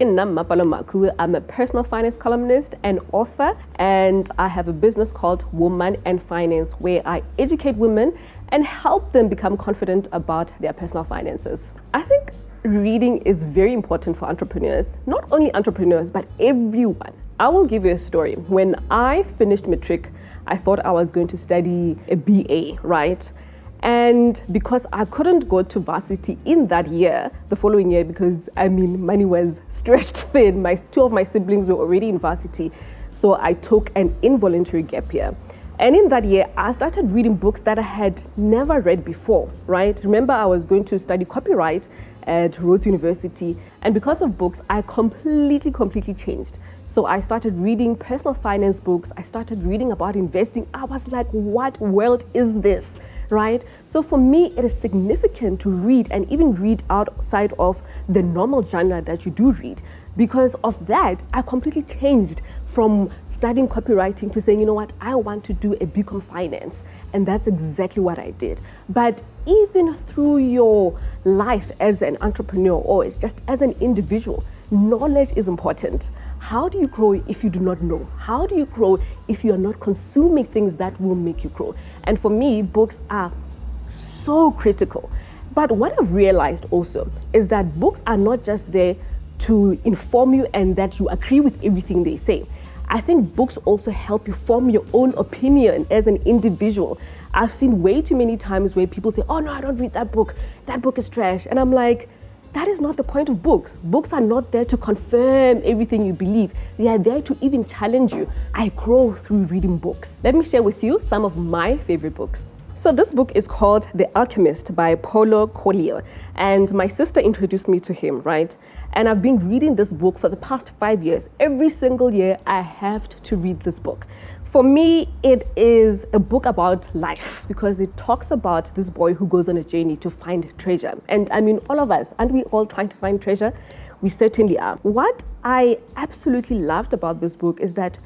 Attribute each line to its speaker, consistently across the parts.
Speaker 1: I'm a personal finance columnist and author, and I have a business called Woman and Finance, where I educate women and help them become confident about their personal finances. I think reading is very important for entrepreneurs, not only entrepreneurs, but everyone. I will give you a story. When I finished matric, I thought I was going to study a BA, right? And because I couldn't go to varsity in that year, the following year, because money was stretched thin. Two of my siblings were already in varsity. So I took an involuntary gap year. And in that year, I started reading books that I had never read before, right? Remember, I was going to study copyright at Rhodes University. And because of books, I completely changed. So I started reading personal finance books. I started reading about investing. I was like, what world is this, right? So for me, it is significant to read and even read outside of the normal genre that you do read. Because of that, I completely changed from studying copywriting to saying, you know what, I want to do a BCom finance. And that's exactly what I did. But even through your life as an entrepreneur or just as an individual, knowledge is important. How do you grow if you do not know? How do you grow if you are not consuming things that will make you grow? And for me, books are so critical. But what I've realized also is that books are not just there to inform you and that you agree with everything they say. I think books also help you form your own opinion as an individual. I've seen way too many times where people say, oh no, I don't read that book. That book is trash. And I'm like, that is not the point of books. Books are not there to confirm everything you believe. They are there to even challenge you. I grow through reading books. Let me share with you some of my favorite books. So this book is called The Alchemist by Paulo Coelho. And my sister introduced me to him, right? And I've been reading this book for the past 5 years. Every single year, I have to read this book. For me, it is a book about life because it talks about this boy who goes on a journey to find treasure. And all of us, aren't we all trying to find treasure? We certainly are. What I absolutely loved about this book is that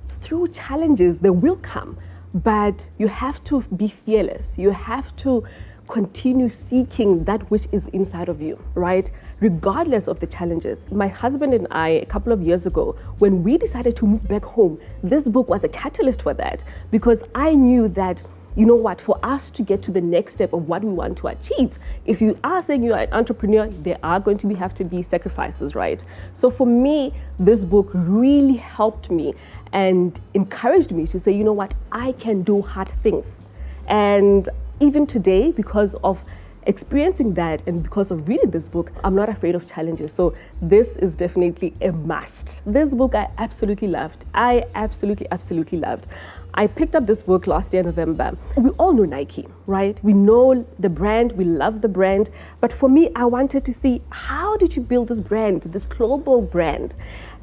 Speaker 1: through challenges, they will come, but you have to be fearless. You have to continue seeking that which is inside of you, right? Regardless of the challenges. My husband and I, a couple of years ago, when we decided to move back home, this book was a catalyst for that because I knew that, you know what, for us to get to the next step of what we want to achieve, if you are saying you're an entrepreneur, there are going to have to be sacrifices, right? So for me, this book really helped me and encouraged me to say, you know what, I can do hard things. And even today, because of experiencing that and because of reading this book, I'm not afraid of challenges. So this is definitely a must. This book I absolutely loved. I absolutely loved. I picked up this book last year, November. We all know Nike, right? We know the brand, we love the brand. But for me, I wanted to see, how did you build this brand, this global brand?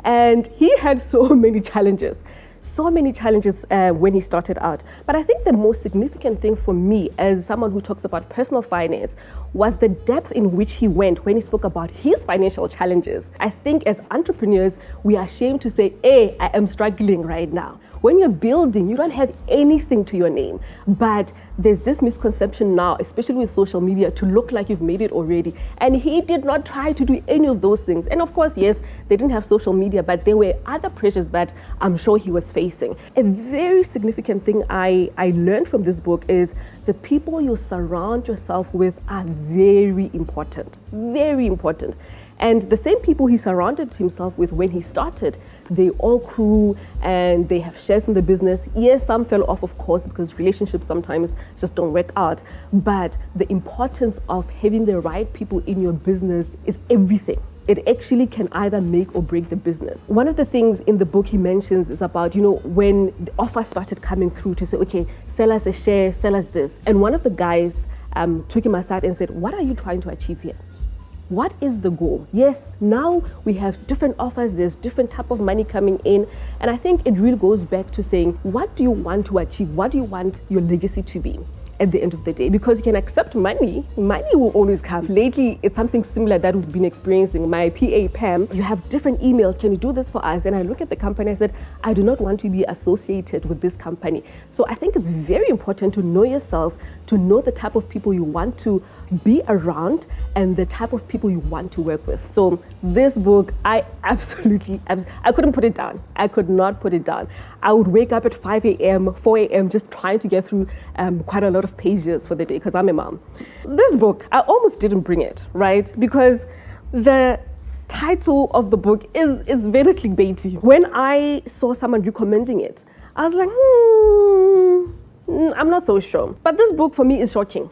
Speaker 1: And he had so many challenges when he started out. But I think the most significant thing for me as someone who talks about personal finance was the depth in which he went when he spoke about his financial challenges. I think as entrepreneurs, we are ashamed to say, hey, I am struggling right now. When you're building, you don't have anything to your name. But there's this misconception now, especially with social media, to look like you've made it already. And he did not try to do any of those things. And of course, yes, they didn't have social media, but there were other pressures that I'm sure he was facing. A very significant thing I learned from this book is the people you surround yourself with are very important, very important. And the same people he surrounded himself with when he started, they all grew and they have shares in the business. Yes, some fell off, of course, because relationships sometimes just don't work out. But the importance of having the right people in your business is everything. It actually can either make or break the business. One of the things in the book he mentions is about, when the offer started coming through to say, okay, sell us a share, sell us this. And one of the guys took him aside and said, what are you trying to achieve here? What is the goal? Yes, now we have different offers, there's different type of money coming in. And I think it really goes back to saying, what do you want to achieve? What do you want your legacy to be at the end of the day? Because you can accept money will always come. Lately, it's something similar that we've been experiencing. My PA, Pam, you have different emails. Can you do this for us? And I look at the company, I said, I do not want to be associated with this company. So I think it's very important to know yourself, to know the type of people you want to be around and the type of people you want to work with. So this book, I couldn't put it down. I could not put it down. I would wake up at 5 a.m., 4 a.m. just trying to get through quite a lot of pages for the day because I'm a mom. This book, I almost didn't bring it, right? Because the title of the book is very clickbaity. When I saw someone recommending it, I was like, I'm not so sure. But this book for me is shocking.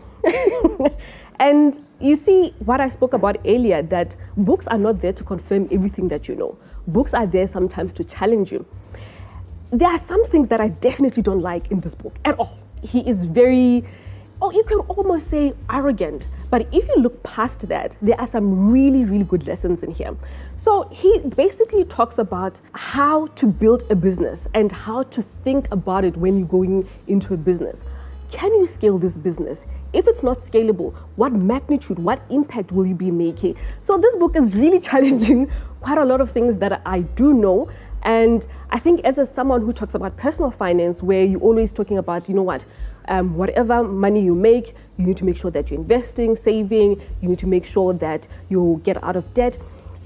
Speaker 1: And you see what I spoke about earlier, that books are not there to confirm everything that you know. Books are there sometimes to challenge you. There are some things that I definitely don't like in this book at all. He is very, you can almost say arrogant. But if you look past that, there are some really, really good lessons in here. So he basically talks about how to build a business and how to think about it when you're going into a business. Can you scale this business? If it's not scalable, what magnitude, what impact will you be making? So this book is really challenging quite a lot of things that I do know. And I think as someone who talks about personal finance, where you're always talking about, whatever money you make, you need to make sure that you're investing, saving, you need to make sure that you get out of debt.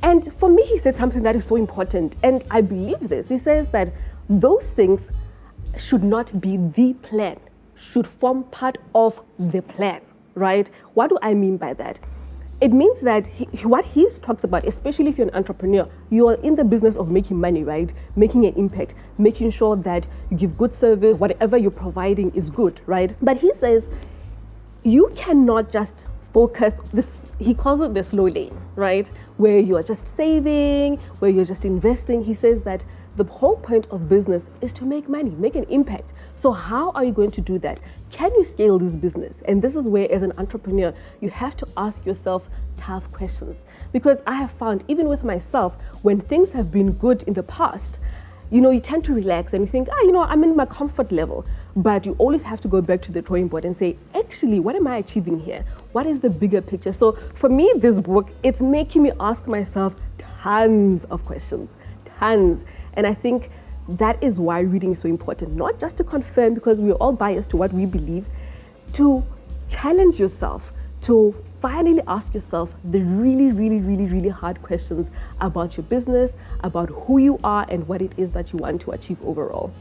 Speaker 1: And for me, he said something that is so important. And I believe this. He says that those things should not be the plan, should form part of the plan, right? What do I mean by that? It means that what he talks about, especially if you're an entrepreneur, you are in the business of making money, right? Making an impact, making sure that you give good service, whatever you're providing is good, right? But he says you cannot just focus this, he calls it the slow lane, right? Where you are just saving, where you're just investing. He says that the whole point of business is to make money, make an impact. So how are you going to do that? Can you scale this business? And this is where, as an entrepreneur, you have to ask yourself tough questions. Because I have found, even with myself, when things have been good in the past, you tend to relax and you think, I'm in my comfort level. But you always have to go back to the drawing board and say, actually, what am I achieving here? What is the bigger picture? So for me, this book, it's making me ask myself tons of questions, tons. And I think that is why reading is so important, not just to confirm, because we're all biased to what we believe, to challenge yourself, to finally ask yourself the really, really, really, really hard questions about your business, about who you are and what it is that you want to achieve overall.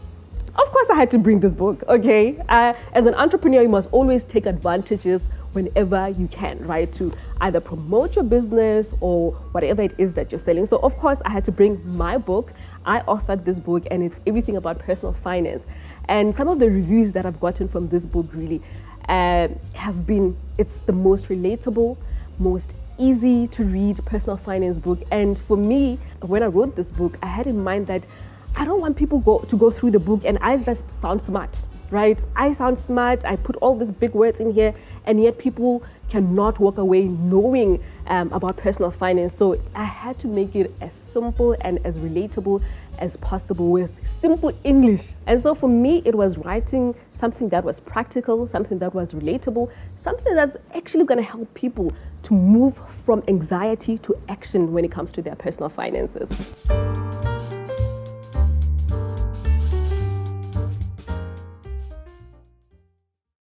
Speaker 1: Of course, I had to bring this book, okay? As an entrepreneur, you must always take advantages whenever you can, right? To either promote your business or whatever it is that you're selling. So of course, I had to bring my book. I authored this book and it's everything about personal finance. And some of the reviews that I've gotten from this book really have been, it's the most relatable, most easy to read personal finance book. And for me, when I wrote this book, I had in mind that I don't want people to go through the book and I just sound smart, right? I sound smart, I put all these big words in here, and yet people cannot walk away knowing about personal finance. So I had to make it as simple and as relatable as possible with simple English. And so for me, it was writing something that was practical, something that was relatable, something that's actually going to help people to move from anxiety to action when it comes to their personal finances.